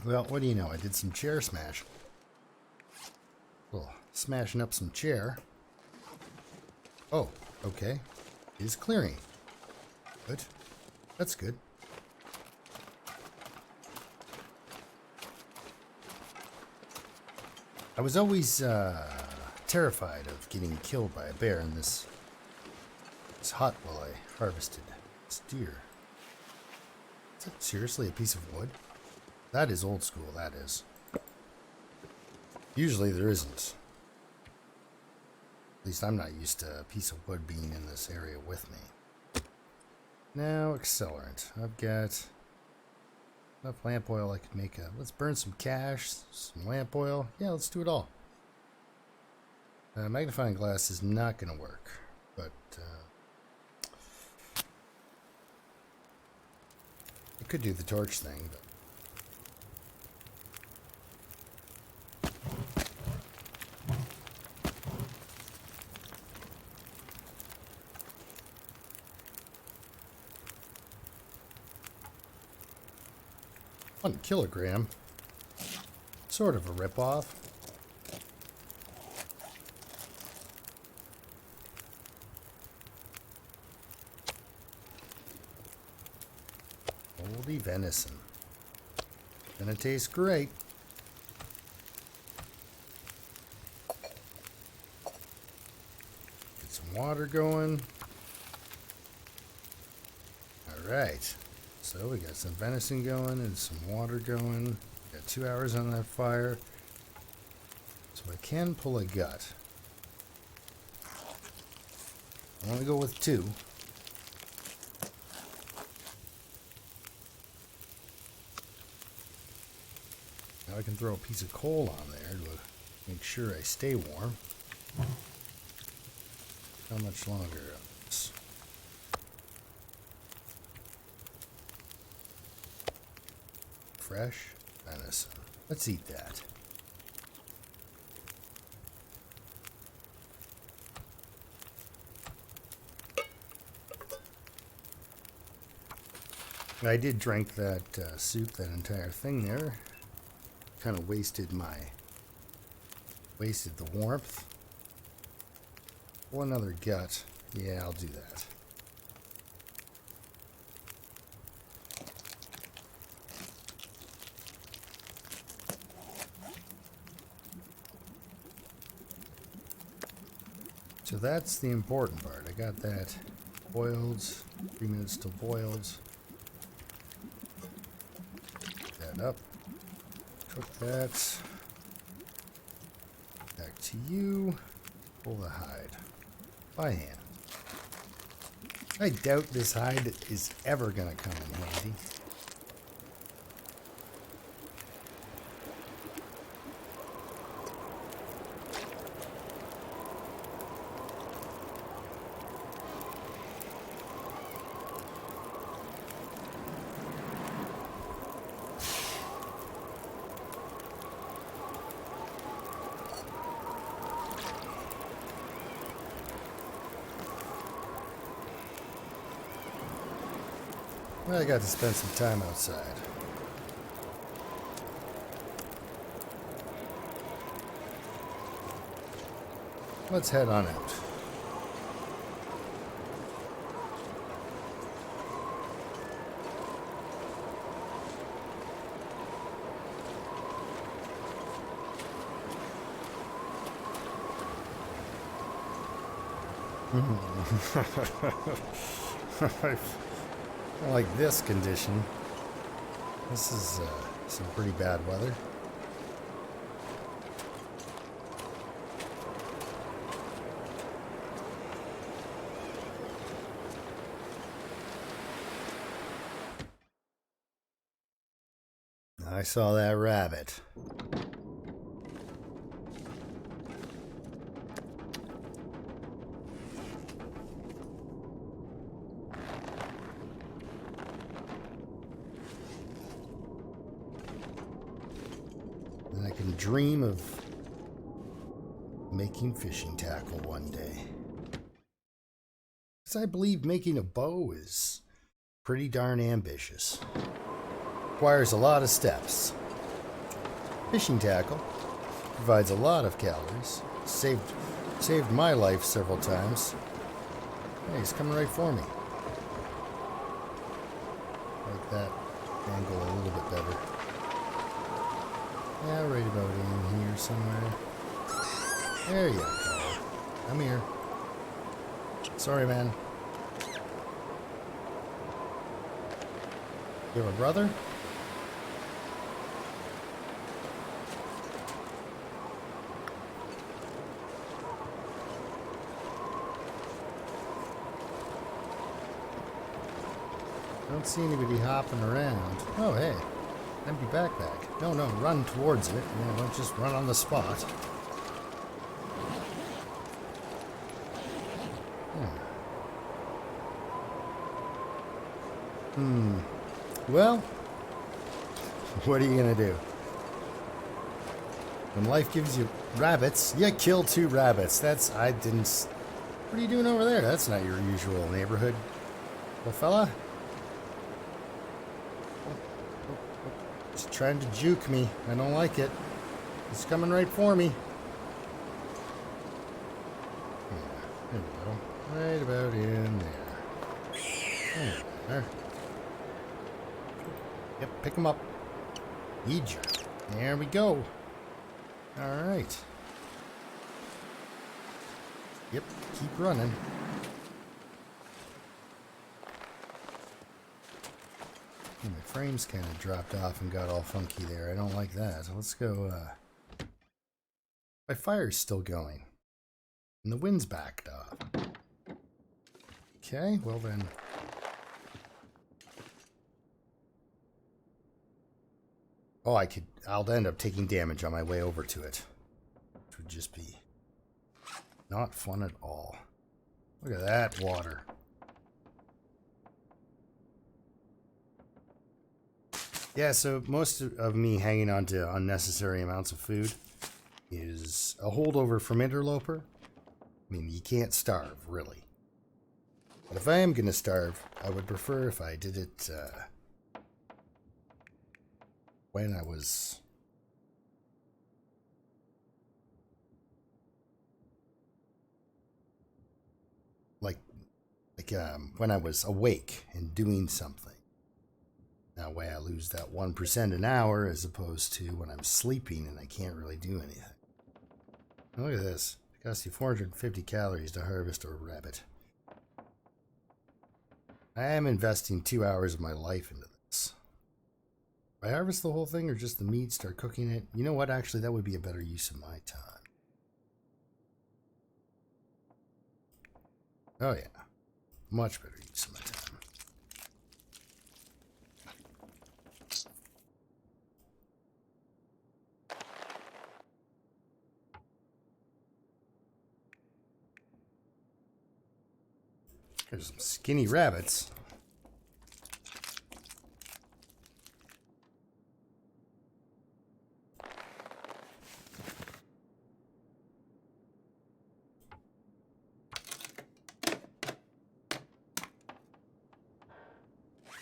Well, what do you know? I did some chair smash. Well, smashing up some chair. Oh, okay. It is clearing. Good. That's good. I was always terrified of getting killed by a bear in this hut while I harvested this deer. Is that seriously a piece of wood? That is old school, that is. Usually there isn't. At least I'm not used to a piece of wood being in this area with me. Now, accelerant. I've got enough lamp oil I can make a... Let's burn some cash, some lamp oil. Yeah, let's do it all. Magnifying glass is not going to work, but... I could do the torch thing, but... One kilogram. Sort of a ripoff. Moldy venison. Gonna taste great. Get some water going. Alright. So we got some venison going and some water going. Got 2 hours on that fire. So I can pull a gut. I want to go with 2. Now I can throw a piece of coal on there to make sure I stay warm. How much longer? Fresh venison. Let's eat that. I did drink that soup, that entire thing there. Kind of wasted the warmth. One other gut. Yeah, I'll do that. So that's the important part. I got that boiled, 3 minutes till boiled. Pick that up. Cook that. Back to you. Pull the hide. By hand. I doubt this hide is ever going to come in handy. Well, I got to spend some time outside. Let's head on out. I like this condition. This is some pretty bad weather. I saw that rabbit. And I can dream of making fishing tackle one day. Because I believe making a bow is pretty darn ambitious. requires a lot of steps. Fishing tackle provides a lot of calories. Saved my life several times. Hey, he's coming right for me. Like that angle a little bit better. Yeah, right about in here somewhere. There you go. Come here. Sorry, man. You have a brother? I don't see anybody hopping around. Oh, hey. Empty backpack. No, run towards it. Don't just run on the spot. Well, what are you gonna do? When life gives you rabbits, you kill 2 rabbits. I didn't... What are you doing over there? That's not your usual neighborhood, little fella. He's trying to juke me. I don't like it. He's coming right for me. Yeah, there we go. Right about in there. There. Yep, pick him up. Eat you. There we go. Alright. Yep, keep running. My frames kind of dropped off and got all funky there. I don't like that. So let's go, my fire's still going. And the wind's backed off. Okay, well then. Oh, I'll end up taking damage on my way over to it. Which would just be not fun at all. Look at that water. Yeah, so most of me hanging on to unnecessary amounts of food is a holdover from Interloper. I mean, you can't starve, really. But if I am going to starve, I would prefer if I did it when I was... when I was awake and doing something. That way I lose that 1% an hour as opposed to when I'm sleeping and I can't really do anything. Now look at this. It costs you 450 calories to harvest a rabbit. I am investing 2 hours of my life into this. If I harvest the whole thing or just the meat, start cooking it, you know what? Actually, that would be a better use of my time. Oh yeah. Much better use of my time. There's some skinny rabbits.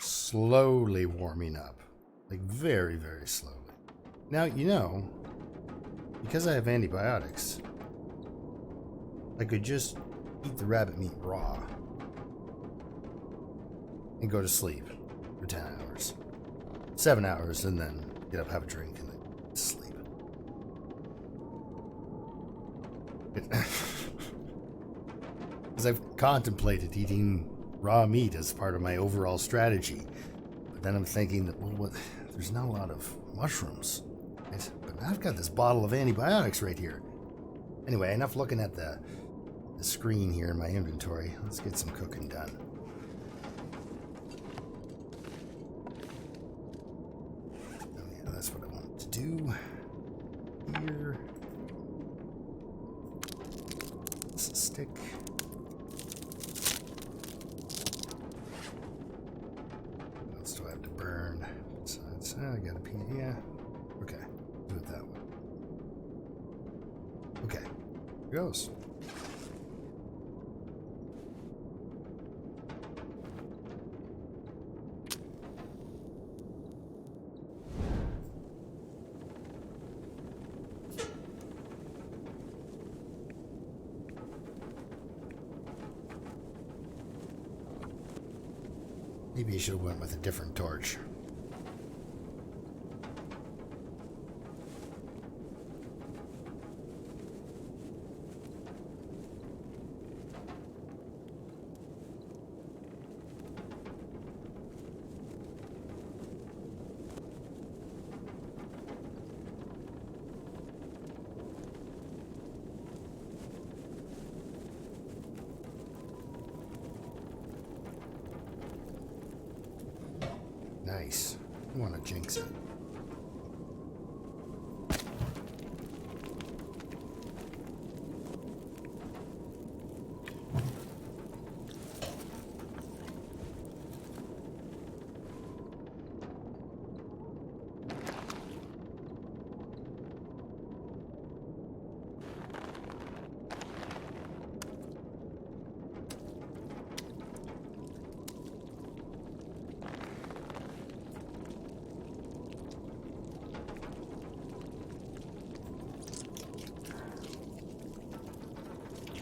Slowly warming up. Like very, very slowly. Now, you know, because I have antibiotics, I could just eat the rabbit meat raw and go to sleep for 10 hours. 7 hours, and then get up, have a drink, and then sleep. Because I've contemplated eating raw meat as part of my overall strategy. But then I'm thinking that, well, there's not a lot of mushrooms. Right? But I've got this bottle of antibiotics right here. Anyway, enough looking at the screen here in my inventory. Let's get some cooking done. That's what I wanted to do here. This is stick. What else do I have to burn? Besides, I got a piece. Yeah. Okay. Do it that way. Okay. Here goes. Maybe you should have went with a different torch. Nice. I want to jinx it.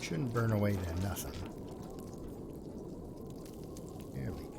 Shouldn't burn away to nothing. There we go.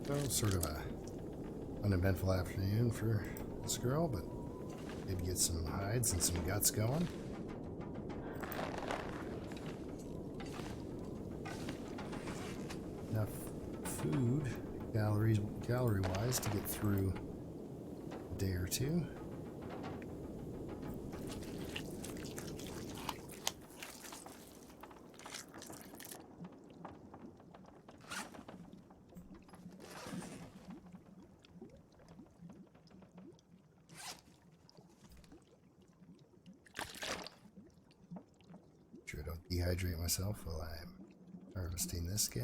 Well, sort of a uneventful afternoon for this girl, but did get some hides and some guts going. Enough food, calorie-wise, to get through a day or two. Sure, I don't dehydrate myself while I'm harvesting this guy.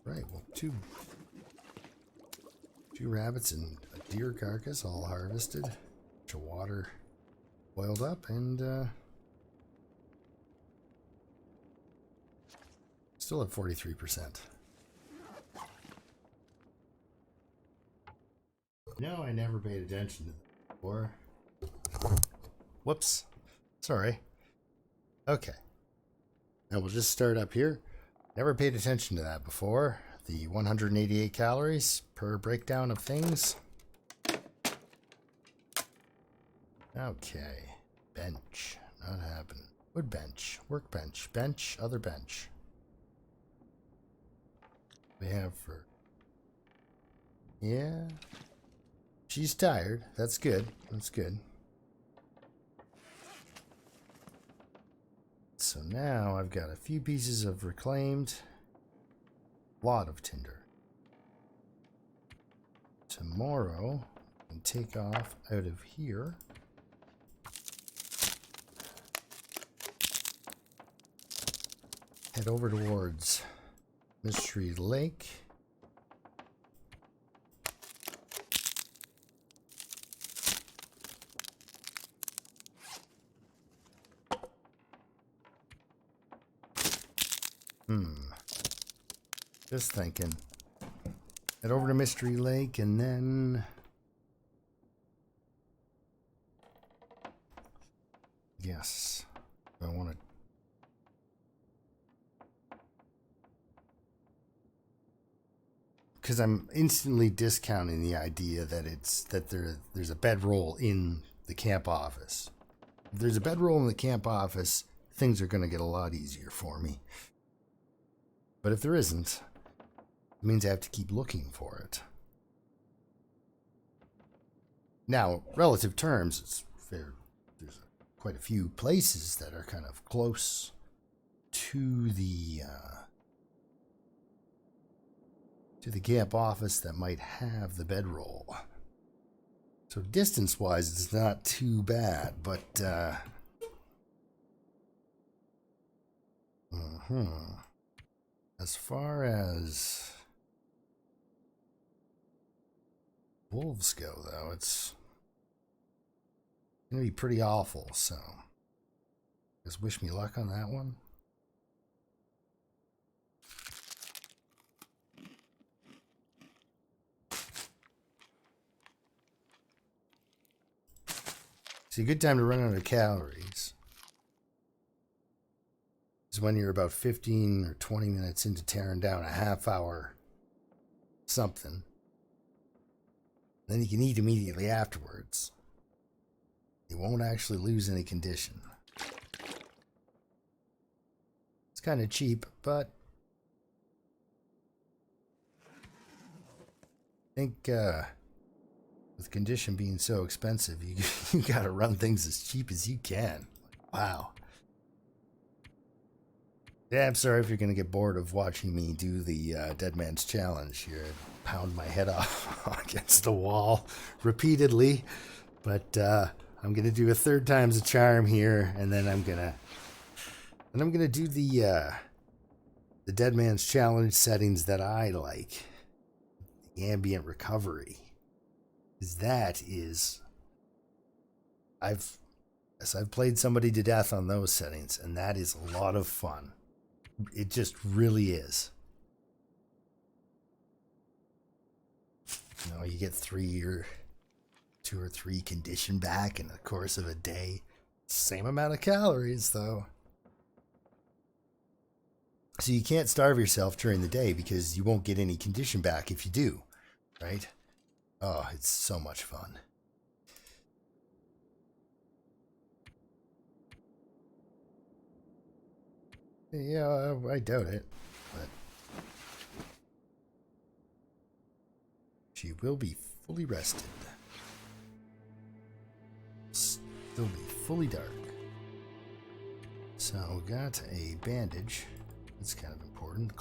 Right, well, two rabbits and a deer carcass all harvested. Bunch of water boiled up, and still at 43%. No, I never paid attention to that before. Whoops. Sorry. Okay. Now we'll just start up here. Never paid attention to that before. The 188 calories per breakdown of things. Okay. Bench. Not happening. Wood bench. Workbench. Bench. Other bench. We have for... Yeah. She's tired. That's good. That's good. So now I've got a few pieces of reclaimed. Lot of tinder. Tomorrow, I can take off out of here. Head over towards Mystery Lake. Just thinking. Head over to Mystery Lake and then... Yes. I want to... Because I'm instantly discounting the idea that there's a bedroll in the camp office. If there's a bedroll in the camp office, things are going to get a lot easier for me. But if there isn't, it means I have to keep looking for it. Now, relative terms, it's fair. There's quite a few places that are kind of close to the camp office that might have the bedroll. So distance-wise, it's not too bad, but as far as wolves go, though, it's gonna be pretty awful. So, just wish me luck on that one. See, a good time to run out of calories is when you're about 15 or 20 minutes into tearing down a half-hour something. Then you can eat immediately afterwards. You won't actually lose any condition. It's kind of cheap, but I think with condition being so expensive, you gotta run things as cheap as you can. Wow. Yeah, I'm sorry if you're gonna get bored of watching me do the Dead Man's Challenge here. Pound my head off against the wall repeatedly, but I'm gonna do a third time's a charm here, and then I'm gonna do the Dead Man's Challenge settings that I like, the ambient recovery. I've played somebody to death on those settings, and that is a lot of fun. It just really is. You know, you get 2 or 3 condition back in the course of a day. Same amount of calories, though. So you can't starve yourself during the day because you won't get any condition back if you do, right? Oh, it's so much fun. Yeah, I doubt it, but she will be fully rested. Still be fully dark. So, got a bandage. That's kind of important. The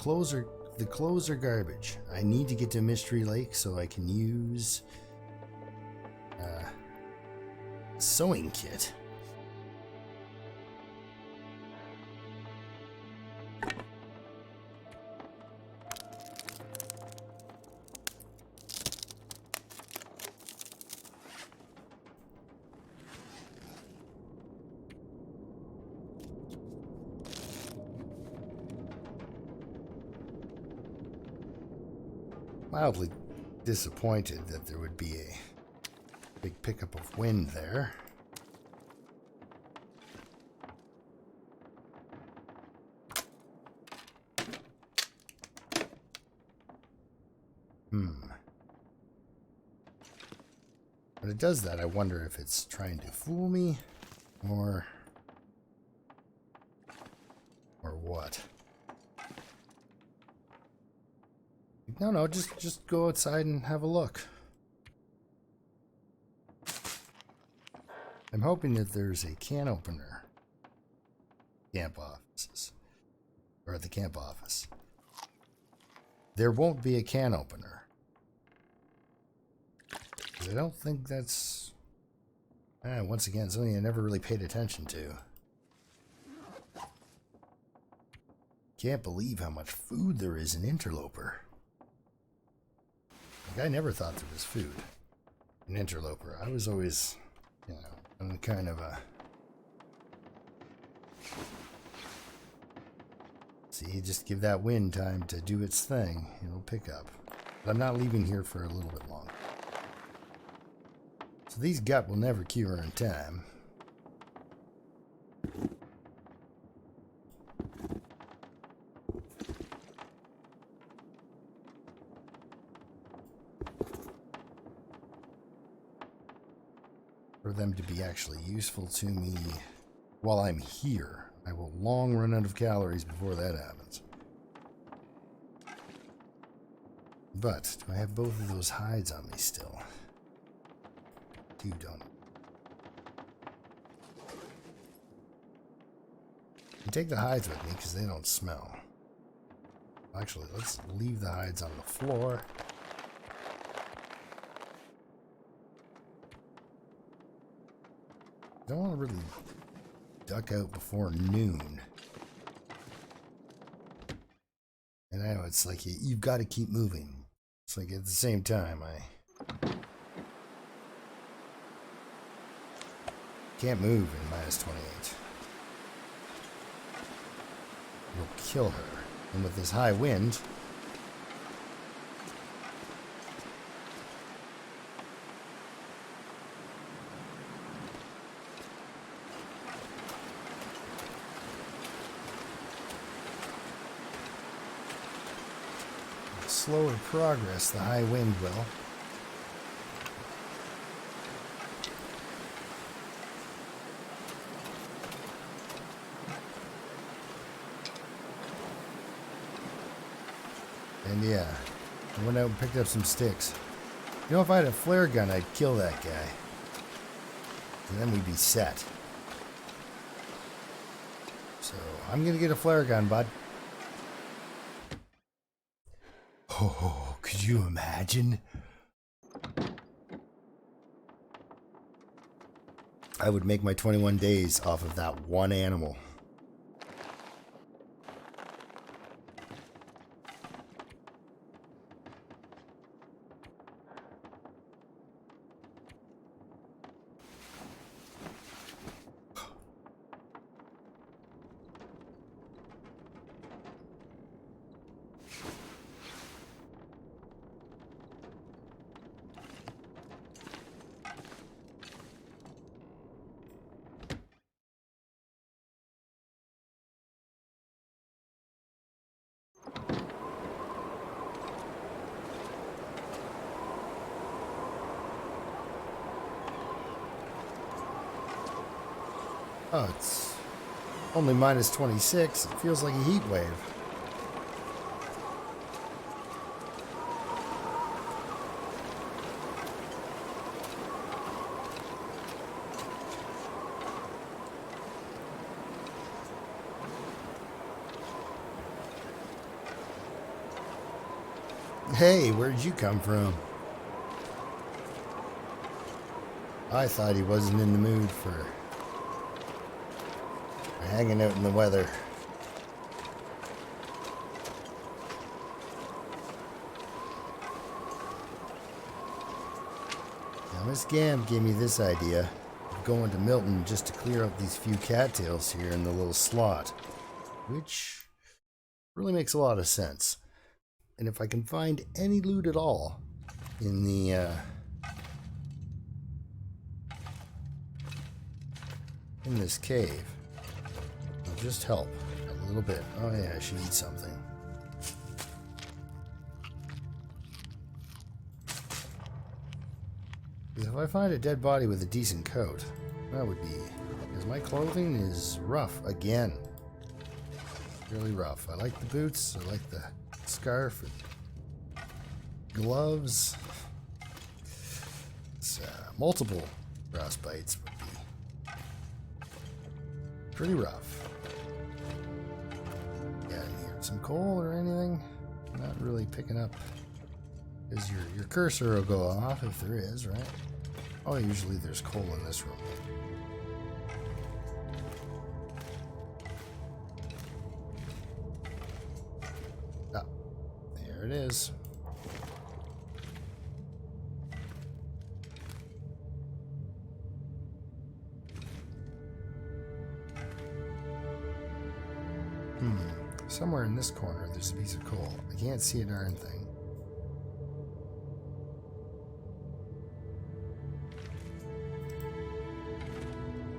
clothes are garbage. I need to get to Mystery Lake so I can use sewing kit. Mildly disappointed that there would be a big pickup of wind there. When it does that, I wonder if it's trying to fool me or what. No, just go outside and have a look. I'm hoping that there's a can opener. Camp offices. Or at the camp office. There won't be a can opener. I don't think that's... once again, something I never really paid attention to. Can't believe how much food there is in Interloper. Like, I never thought there was food in Interloper. I was always, you know, I'm kind of a... See, just give that wind time to do its thing. It'll pick up. But I'm not leaving here for a little bit longer. So these gut will never cure in time. For them to be actually useful to me while I'm here, I will long run out of calories before that happens. But do I have both of those hides on me still? I do, don't can take the hides with me because they don't smell. Actually, let's leave the hides on the floor. Don't want to really duck out before noon. And I know it's like you've got to keep moving. It's like at the same time, I can't move in -28. We'll kill her. And with this high wind, slower progress, the high wind will. And yeah, I went out and picked up some sticks. You know, if I had a flare gun, I'd kill that guy. And then we'd be set. So, I'm gonna get a flare gun, bud. Oh, could you imagine? I would make my 21 days off of that one animal. Oh, it's only -26. It feels like a heat wave. Hey, where'd you come from? I thought he wasn't in the mood for hanging out in the weather. Now Miss Gamb gave me this idea of going to Milton just to clear up these few cattails here in the little slot, which really makes a lot of sense. And if I can find any loot at all in the in this cave, it'll just help a little bit. Oh yeah, I should eat something. If I find a dead body with a decent coat, that would be, because my clothing is rough again. Really rough. I like the boots, I like the scarf and gloves. It's, multiple frostbites would be pretty rough. Got in here some coal or anything? Not really picking up. Because your cursor will go off if there is, right? Oh, usually there's coal in this room. Ah, there it is. Somewhere in this corner there's a piece of coal. I can't see a darn thing.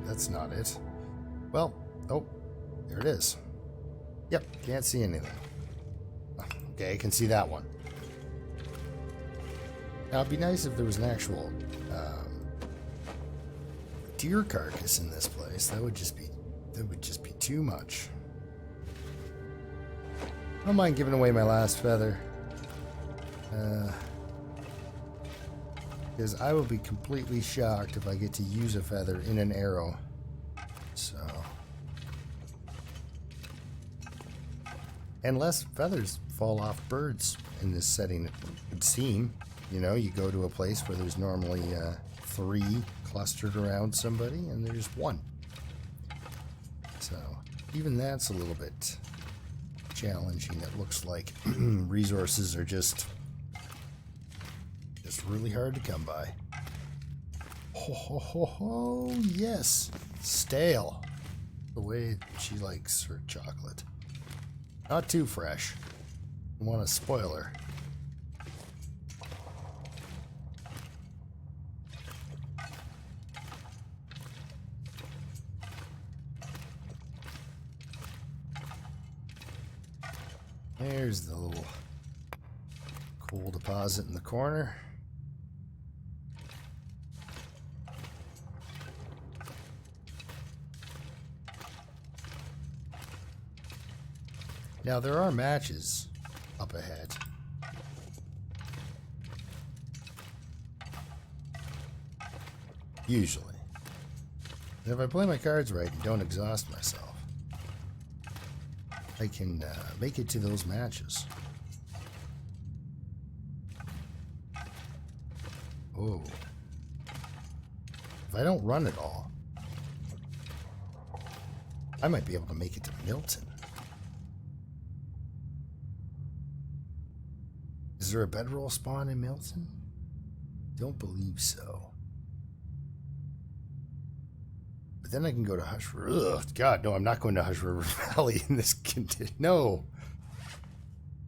That's not it. Well, oh, there it is. Yep, can't see anything. Okay, I can see that one. Now, it'd be nice if there was an actual deer carcass in this place. That would just be too much. I don't mind giving away my last feather. Because I will be completely shocked if I get to use a feather in an arrow. So, And less feathers fall off birds in this setting, it would seem. You know, you go to a place where there's normally 3 clustered around somebody, and there's 1. So, even that's a little bit challenging. It looks like resources are just really hard to come by. Ho ho ho ho, yes! Stale. The way she likes her chocolate. Not too fresh. Don't want to spoil her. There's the little coal deposit in the corner. Now there are matches up ahead. Usually. And if I play my cards right and don't exhaust myself, I can make it to those matches. Oh. If I don't run it all, I might be able to make it to Milton. Is there a bedroll spawn in Milton? Don't believe so. But then I can go to Hush River. Ugh, God, no, I'm not going to Hush River Valley in this condition. No.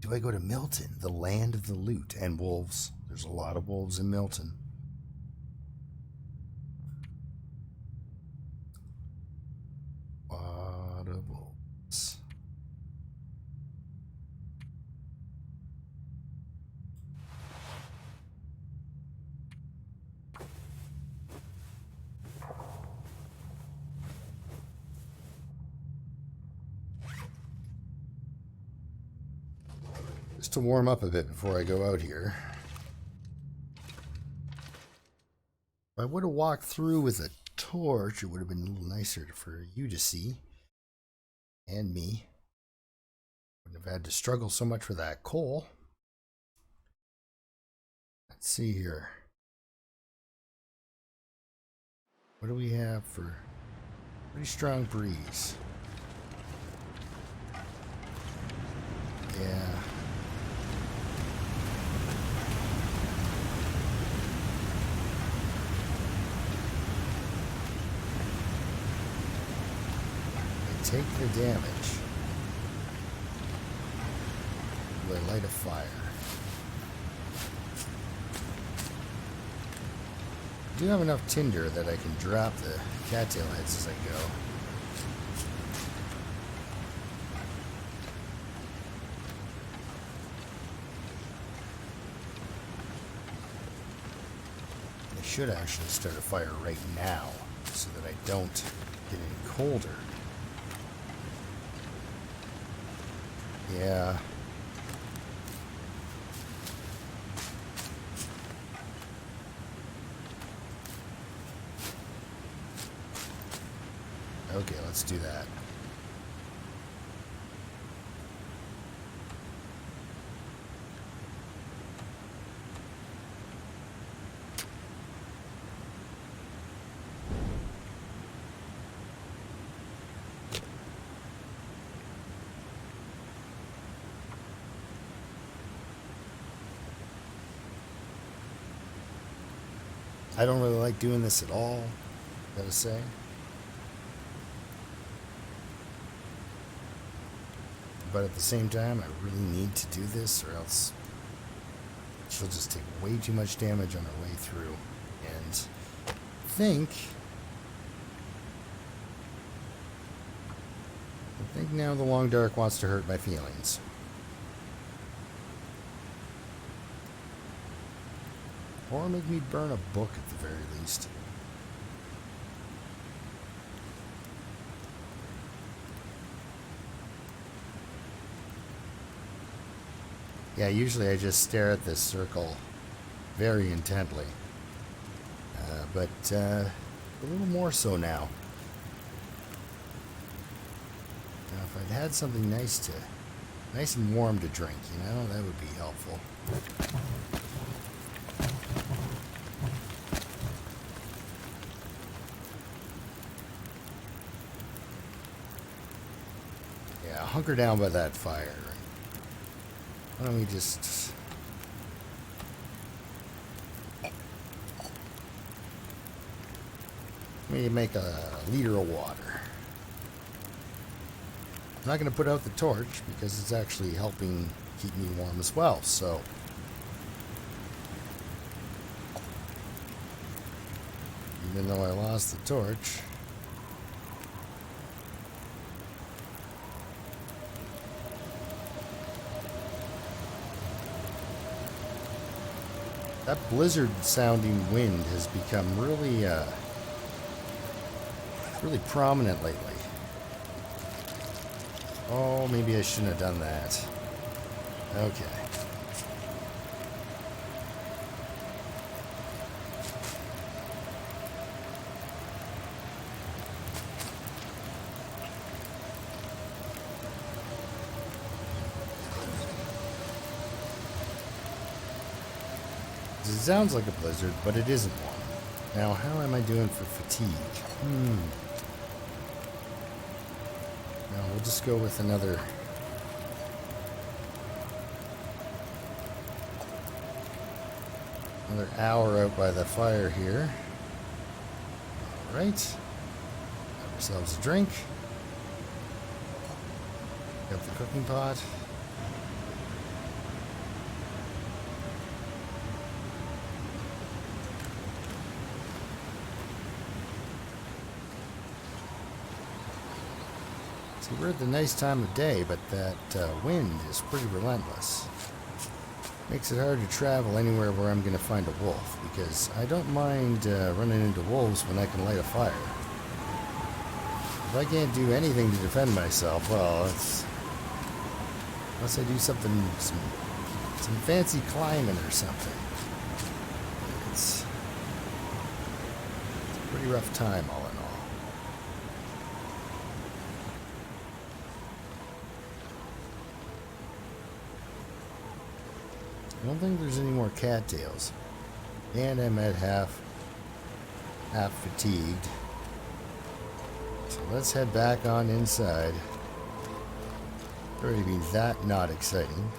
Do I go to Milton, the land of the loot and wolves? There's a lot of wolves in Milton. A lot of wolves. Just to warm up a bit before I go out here. If I would have walked through with a torch, it would have been a little nicer for you to see. And me. Wouldn't have had to struggle so much for that coal. Let's see here. What do we have for pretty strong breeze? Yeah. Take the damage. Will I light a fire? I do have enough tinder that I can drop the cattail heads as I go. I should actually start a fire right now so that I don't get any colder. Yeah. Okay, let's do that. I don't really like doing this at all, gotta say. But at the same time, I really need to do this, or else she'll just take way too much damage on her way through. And I think now the Long Dark wants to hurt my feelings. Or make me burn a book at the very least. Yeah, usually I just stare at this circle very intently. But a little more so now. Now, if I'd had something nice to Nice and warm to drink, you know? That would be helpful. Yeah, hunker down by that fire. Why don't we just... Maybe make a liter of water. I'm not going to put out the torch because it's actually helping keep me warm as well, so... Even though I lost the torch... That blizzard-sounding wind has become really, really prominent lately. Oh, maybe I shouldn't have done that. Okay. It sounds like a blizzard, but it isn't one. Now, how am I doing for fatigue? No, we'll just go with another hour out by the fire here. All right. Have ourselves a drink. Got the cooking pot. See, we're at the nice time of day, but that wind is pretty relentless. Makes it hard to travel anywhere where I'm going to find a wolf, because I don't mind running into wolves when I can light a fire. If I can't do anything to defend myself, well, it's... Unless I do something, some fancy climbing or something. It's a pretty rough time, all in all. I don't think there's any more cattails. And I'm at half fatigued. So let's head back on inside. Already be that not exciting.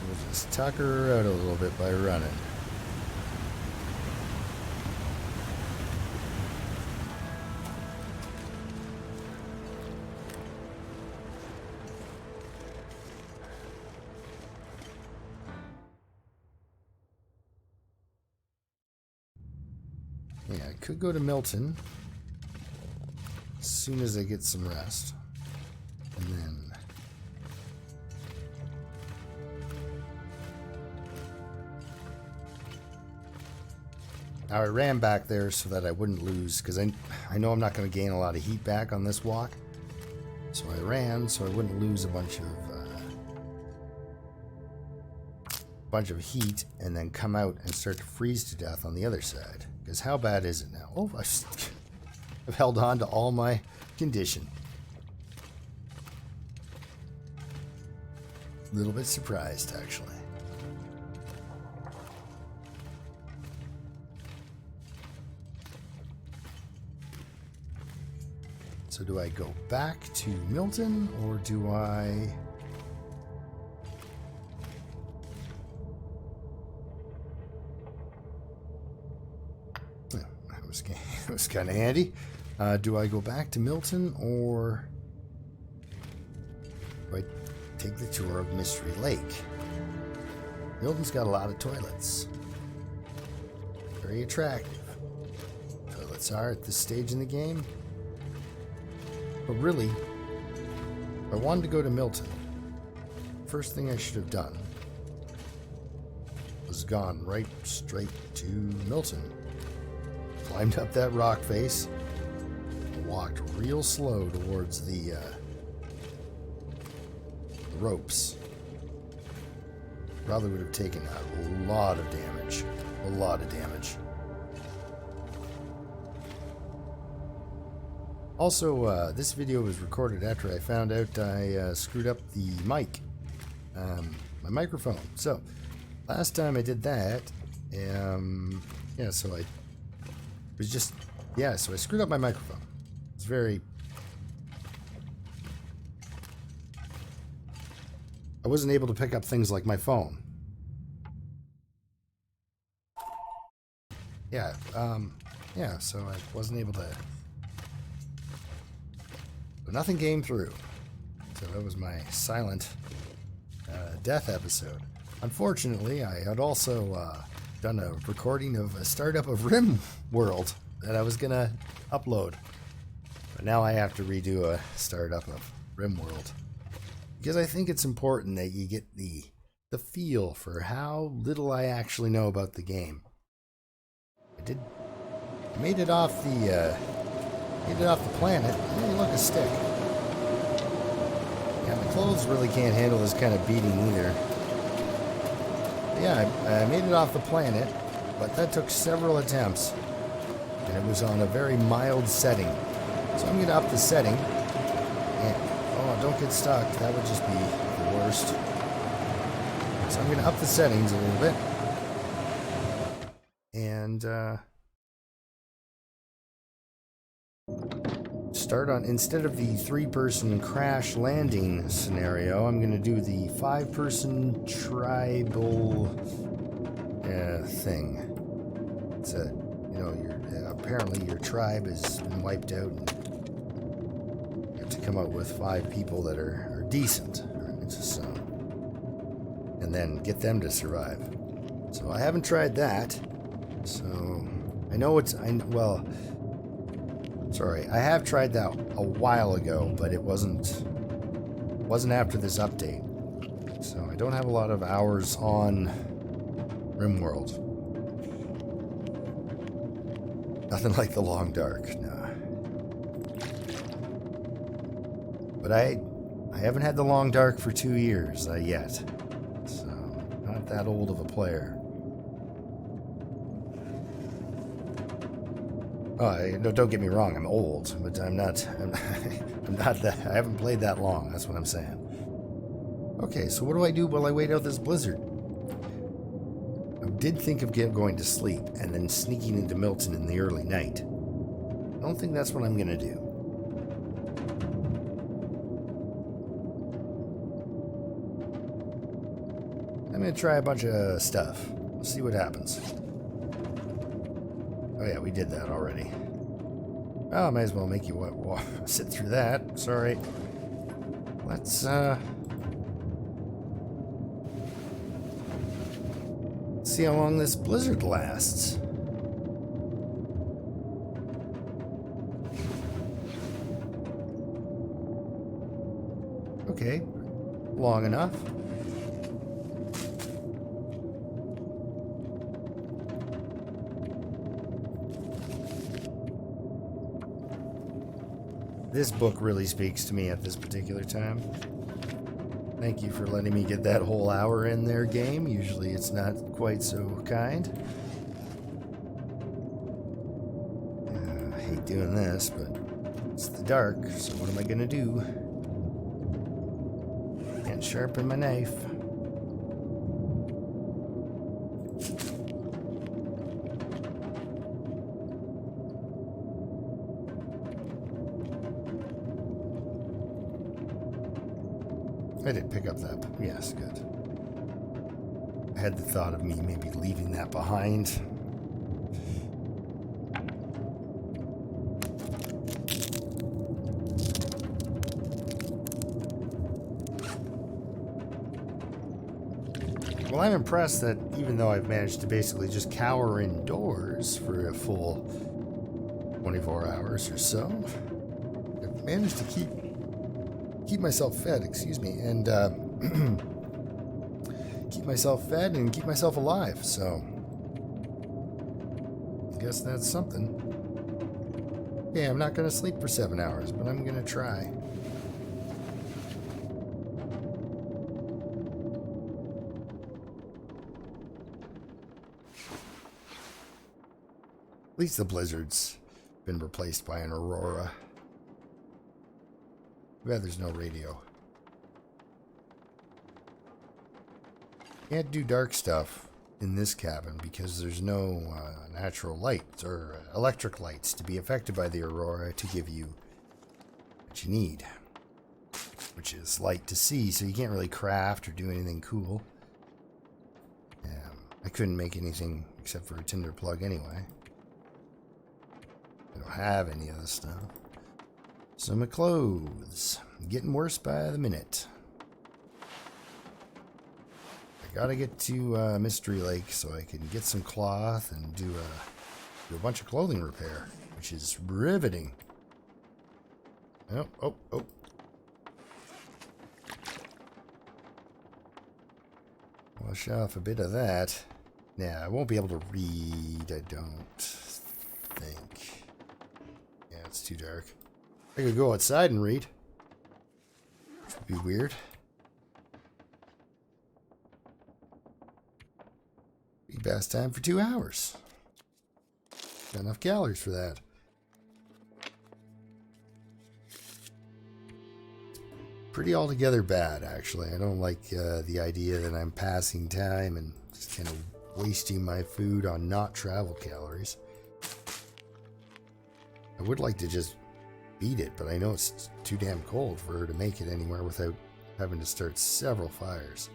We'll just tuck her out a little bit by running. Yeah, I could go to Milton as soon as I get some rest. And then... Now I ran back there so that I wouldn't lose, because I know I'm not going to gain a lot of heat back on this walk. So I ran so I wouldn't lose a bunch of heat and then come out and start to freeze to death on the other side. Because how bad is it now? Oh, I've held on to all my condition. A little bit surprised, actually. So do I go back to Milton, or do I... It was kind of handy. Do I go back to Milton, or do I take the tour of Mystery Lake? Milton's got a lot of toilets. Very attractive. Toilets are at this stage in the game. But really, if I wanted to go to Milton, first thing I should have done was gone right straight to Milton. Climbed up that rock face, walked real slow towards the ropes. Probably would have taken a lot of damage. A lot of damage. Also, this video was recorded after I found out I screwed up the mic, my microphone. So, last time I did that, yeah, so I was just, yeah, so I screwed up my microphone. It's very, I wasn't able to pick up things like my phone. Yeah, yeah, so I wasn't able to, but nothing came through. So that was my silent death episode. Unfortunately, I had also done a recording of a startup of RimWorld that I was gonna upload, but now I have to redo a startup of RimWorld because I think it's important that you get the feel for how little I actually know about the game. I made it off the planet. Hey, look, a stick. Yeah, my clothes really can't handle this kind of beating either. Yeah, I made it off the planet, but that took several attempts, and it was on a very mild setting. So I'm going to up the setting. And, oh, don't get stuck. That would just be the worst. So I'm going to up the settings a little bit. And start on, instead of the 3-person crash landing scenario, I'm going to do the 5-person tribal thing. It's a, you know, apparently your tribe has been wiped out, and you have to come up with 5 people that are decent, so, and then get them to survive. So I haven't tried that. So I know it's, well, sorry, I have tried that a while ago, but it wasn't after this update. So I don't have a lot of hours on RimWorld. Nothing like the Long Dark, no. But I haven't had the Long Dark for 2 years yet. So not that old of a player. Oh, no, don't get me wrong, I'm old, but I'm not that, I haven't played that long, that's what I'm saying. Okay, so what do I do while I wait out this blizzard? I did think of going to sleep and then sneaking into Milton in the early night. I don't think that's what I'm gonna do. I'm gonna try a bunch of stuff. We'll see what happens. Oh yeah, we did that already. Oh, I might as well make you sit through that. Sorry. Let's see how long this blizzard lasts. Okay, long enough. This book really speaks to me at this particular time. Thank you for letting me get that whole hour in there, game. Usually it's not quite so kind. I hate doing this, but it's the dark, so what am I gonna do? Can't sharpen my knife. I did pick up that. Yes, good. I had the thought of me maybe leaving that behind. Well, I'm impressed that even though I've managed to basically just cower indoors for a full 24 hours or so, I've managed to keep myself fed, excuse me, and keep myself fed and keep myself alive, so I guess that's something. Yeah, I'm not going to sleep for 7 hours, but I'm going to try. At least the blizzard's been replaced by an aurora. Too bad there's no radio. Can't do dark stuff in this cabin because there's no natural lights or electric lights to be affected by the aurora to give you what you need, which is light to see, so you can't really craft or do anything cool. I couldn't make anything except for a tinder plug anyway. I don't have any of this stuff. So my clothes, getting worse by the minute. I gotta get to Mystery Lake so I can get some cloth and do a bunch of clothing repair, which is riveting. Oh. Wash off a bit of that. Nah, I won't be able to read, I don't think. Yeah, it's too dark. I could go outside and read, which would be weird. Be bath time for 2 hours. Got enough calories for that. Pretty altogether bad, actually. I don't like the idea that I'm passing time and just kind of wasting my food on not travel calories. I would like to just beat it, but I know it's too damn cold for her to make it anywhere without having to start several fires.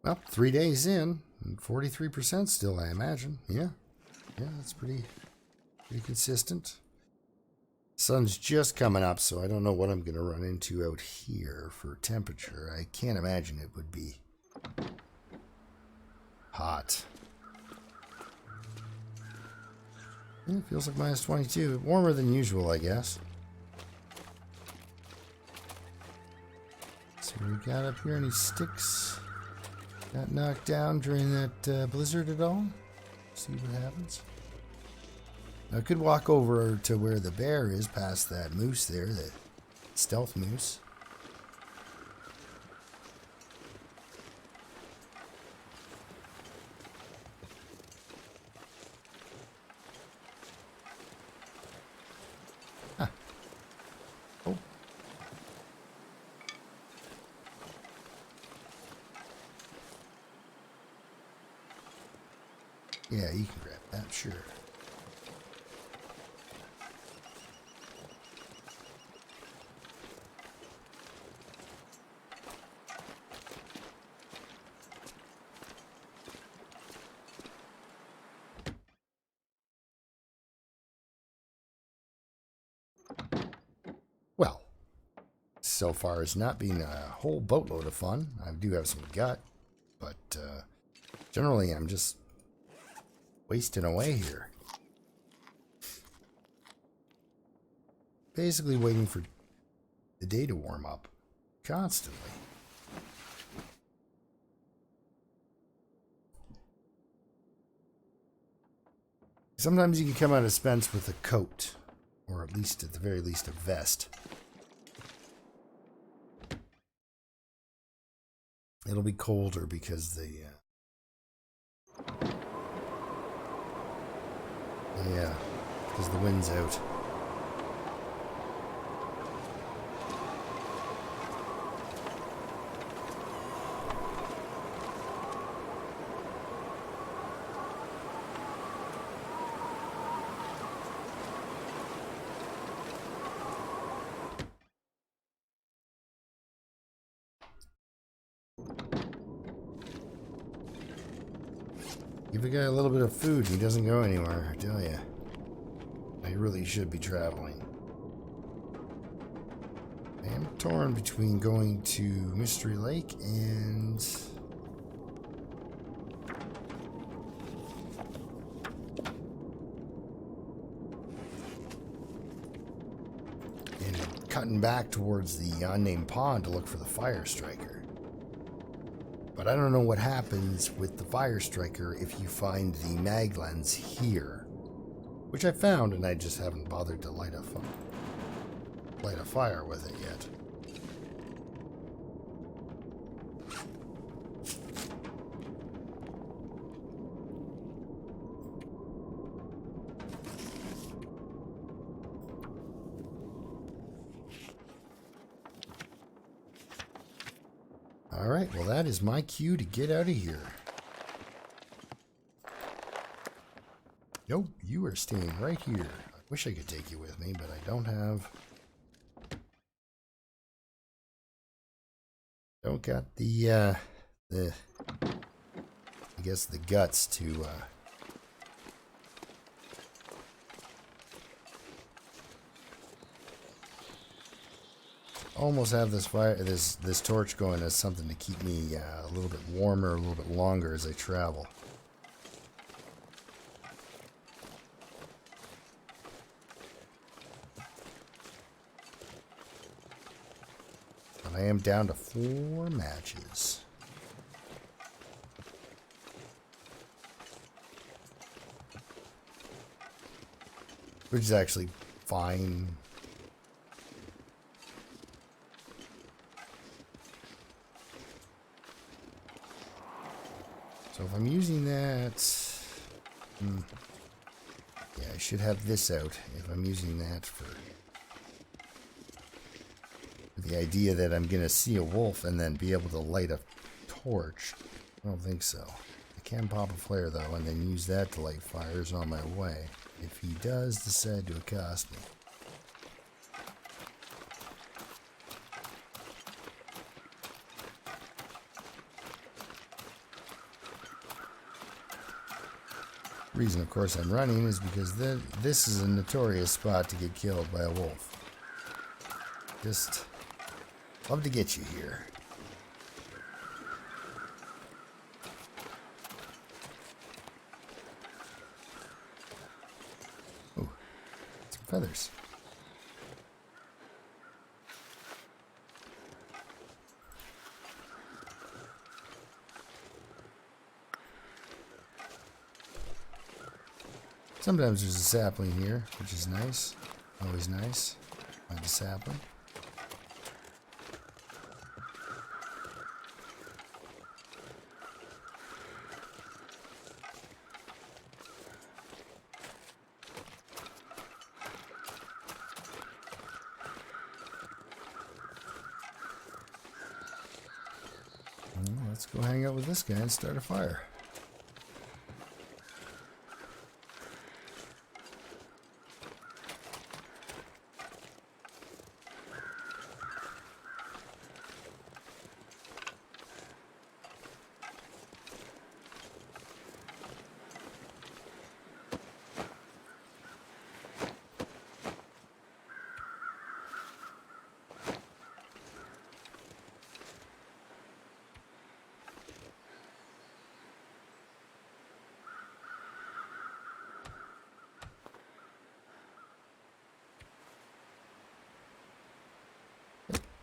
Well, 3 days in, and 43% still, I imagine. Yeah, that's pretty consistent. Sun's just coming up, so I don't know what I'm going to run into out here for temperature. I can't imagine it would be hot. Yeah, it feels like minus 22. Warmer than usual, I guess. So we got up here any sticks got knocked down during that blizzard at all? See what happens. I could walk over to where the bear is, past that moose there, the stealth moose. Huh. Oh. Yeah, you can grab that, sure. Well, so far it's not been a whole boatload of fun. I do have some gut, but generally I'm just wasting away here. Basically waiting for the day to warm up constantly. Sometimes you can come out of Spence with a coat, or at least, at the very least, a vest. It'll be colder because the yeah, because the wind's out. Give a guy a little bit of food, he doesn't go anywhere, I tell ya. I really should be traveling. I am torn between going to Mystery Lake and cutting back towards the unnamed pond to look for the Fire Striker. But I don't know what happens with the Fire Striker if you find the mag lens here, which I found, and I just haven't bothered to light a fire with it yet. Alright, well that is my cue to get out of here. Nope, you are staying right here. I wish I could take you with me, but I don't got the I guess the guts to almost have this this torch going as something to keep me a little bit warmer, a little bit longer as I travel. But I am down to 4 matches. Which is actually fine. So if I'm using that, yeah, I should have this out if I'm using that for the idea that I'm going to see a wolf and then be able to light a torch. I don't think so. I can pop a flare though and then use that to light fires on my way if he does decide to accost me. Reason, of course, I'm running is because this is a notorious spot to get killed by a wolf. Just love to get you here. Ooh, some feathers. Sometimes there's a sapling here, which is nice. Always nice. Find a sapling. Well, let's go hang out with this guy and start a fire.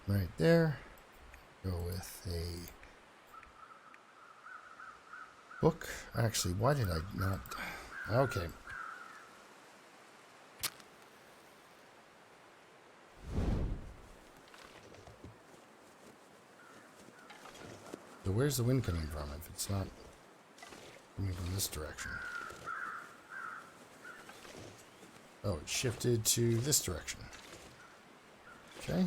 Right there. Go with a book. Actually, why did I not? Okay. So where's the wind coming from if it's not coming from this direction? Oh, it shifted to this direction. Okay.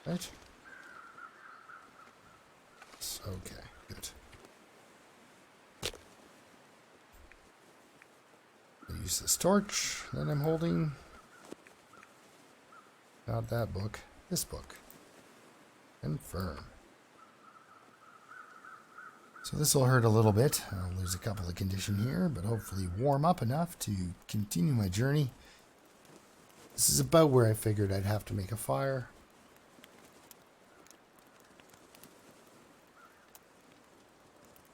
Right? Okay, good. I'll use this torch that I'm holding. Not that book. This book. Confirm. So this will hurt a little bit. I'll lose a couple of condition here, but hopefully warm up enough to continue my journey. This is about where I figured I'd have to make a fire.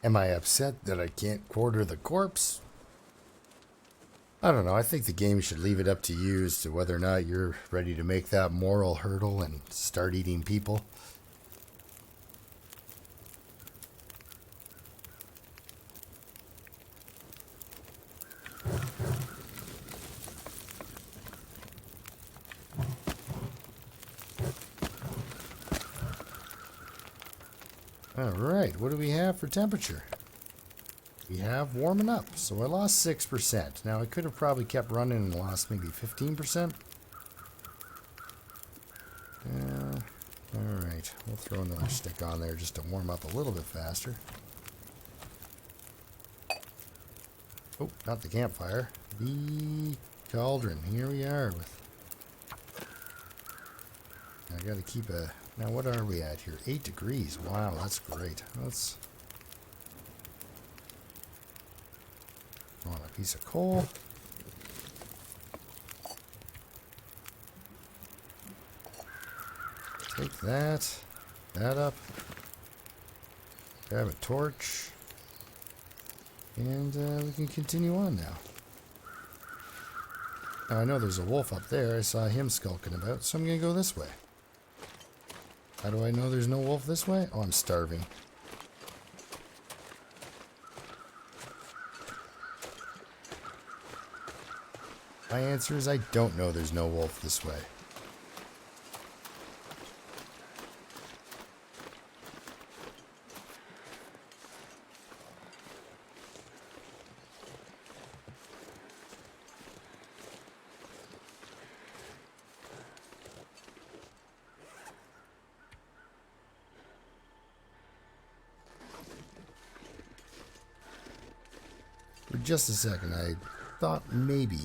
Am I upset that I can't quarter the corpse? I don't know. I think the game should leave it up to you as to whether or not you're ready to make that moral hurdle and start eating people. Alright, what do we have for temperature? We have warming up, so I lost 6%. Now I could have probably kept running and lost maybe 15%. Alright, we'll throw another stick on there just to warm up a little bit faster. Oh, not the campfire. The cauldron. Here we are with... I gotta keep a... Now what are we at here? 8 degrees. Wow, that's great. Let's... on a piece of coal. Take that up, grab a torch, and we can continue on now. Now I know there's a wolf up there. I saw him skulking about, so I'm going to go this way. How do I know there's no wolf this way? Oh, I'm starving. My answer is I don't know there's no wolf this way. For just a second, I thought maybe,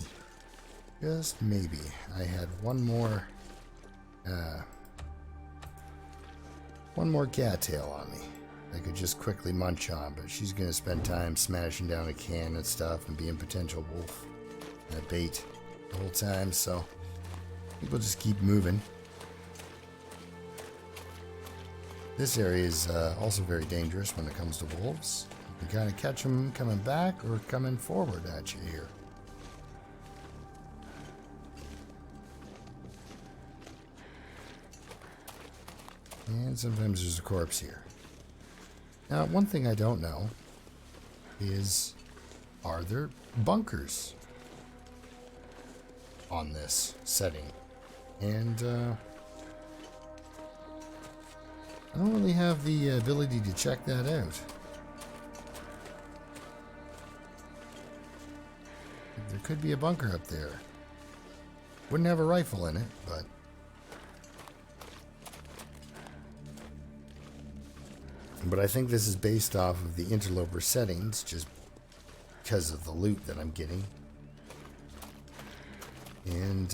just maybe, I had one more cattail on me I could just quickly munch on, but she's going to spend time smashing down a can and stuff and being potential wolf bait the whole time, so people just keep moving. This area is also very dangerous when it comes to wolves. You can kind of catch them coming back or coming forward at you here. And sometimes there's a corpse here. Now, one thing I don't know is, are there bunkers on this setting? And I don't really have the ability to check that out. There could be a bunker up there. Wouldn't have a rifle in it, but I think this is based off of the interloper settings, just because of the loot that I'm getting. And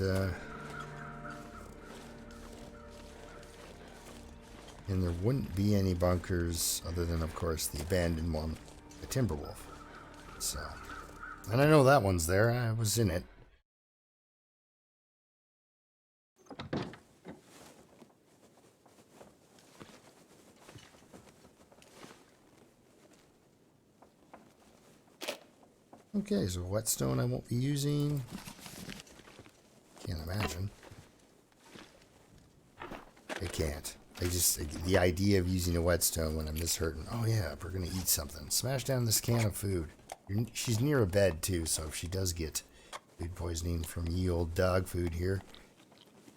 there wouldn't be any bunkers other than, of course, the abandoned one, the Timberwolf. So, and I know that one's there. I was in it. Okay, so whetstone I won't be using. Can't imagine. I can't. The idea of using a whetstone when I'm this hurting. Oh yeah, we're gonna eat something. Smash down this can of food. She's near a bed too, so if she does get food poisoning from ye old dog food here,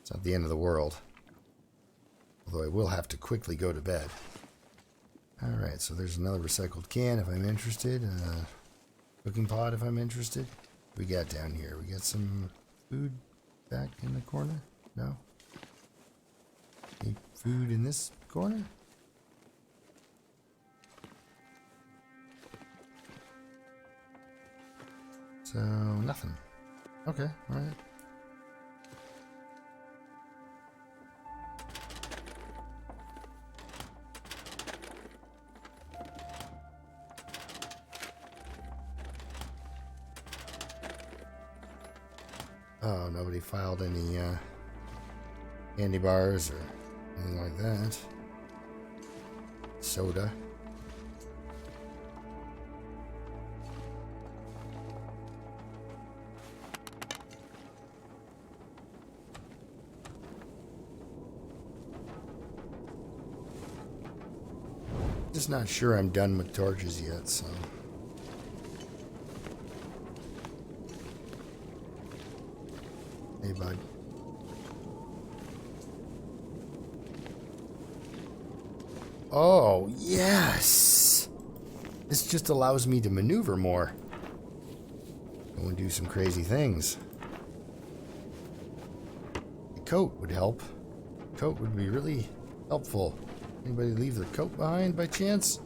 it's not the end of the world. Although I will have to quickly go to bed. Alright, so there's another recycled can if I'm interested. Cooking pot if I'm interested. We got down here. We got some food back in the corner? No? Any food in this corner? So, nothing. Okay, alright. Oh, nobody filed any candy bars or anything like that. Soda. Just not sure I'm done with torches yet, so. Hey, bud. Oh, yes! This just allows me to maneuver more. Go and do some crazy things. The coat would help. Coat would be really helpful. Anybody leave their coat behind by chance?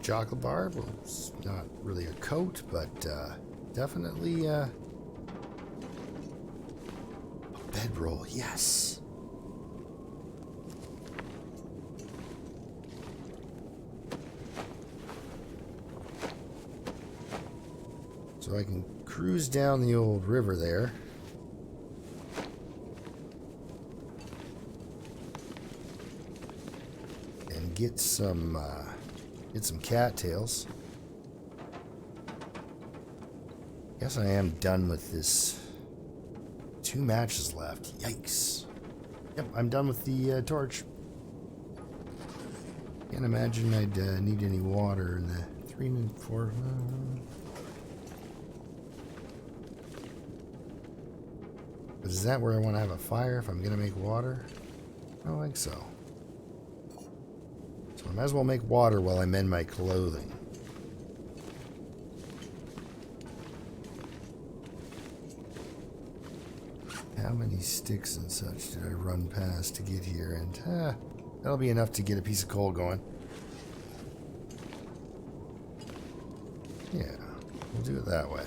Chocolate bar. Well, it's not really a coat, but definitely a bedroll. Yes. So I can cruise down the old river there. And get some cattails. Guess I am done with this. 2 matches left. Yikes. Yep, I'm done with the torch. Can't imagine I'd need any water in the 3 and 4. But is that where I want to have a fire if I'm going to make water? I don't think so. So I might as well make water while I mend my clothing. How many sticks and such did I run past to get here? And that'll be enough to get a piece of coal going. Yeah, we'll do it that way.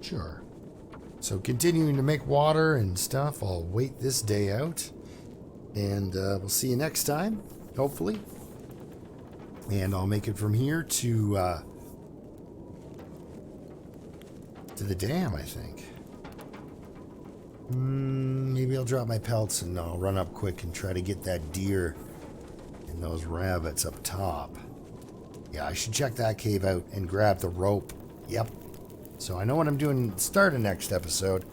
Sure. So continuing to make water and stuff, I'll wait this day out. And we'll see you next time, hopefully. And I'll make it from here to the dam, I think. Maybe I'll drop my pelts and I'll run up quick and try to get that deer and those rabbits up top. Yeah, I should check that cave out and grab the rope. Yep. So I know what I'm doing at the start of next episode.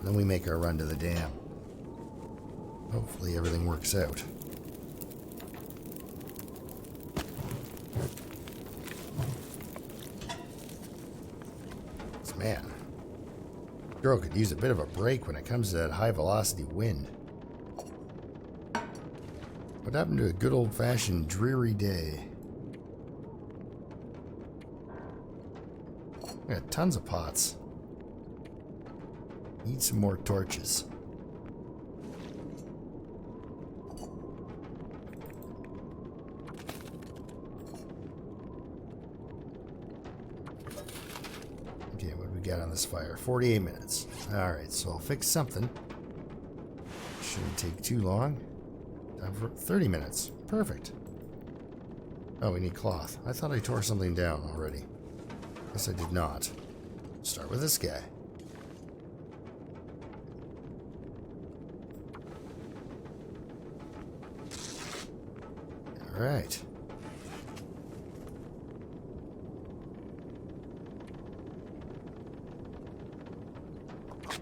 Then we make our run to the dam. Hopefully everything works out. Man, girl could use a bit of a break when it comes to that high velocity wind. What happened to a good old-fashioned dreary day? I got tons of pots. Need some more torches. Okay, what do we got on this fire? 48 minutes. Alright, so I'll fix something. Shouldn't take too long. Time for 30 minutes. Perfect. Oh, we need cloth. I thought I tore something down already. Guess I did not. Start with this guy. Alright.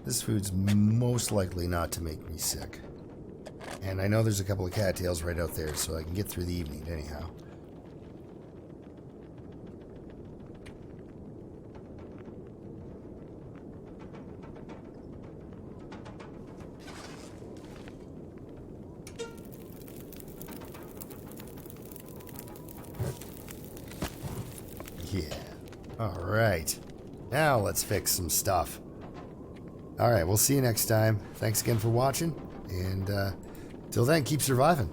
This food's most likely not to make me sick. And I know there's a couple of cattails right out there, so I can get through the evening anyhow. Yeah. Alright. Now let's fix some stuff. Alright, we'll see you next time. Thanks again for watching. And till then, keep surviving.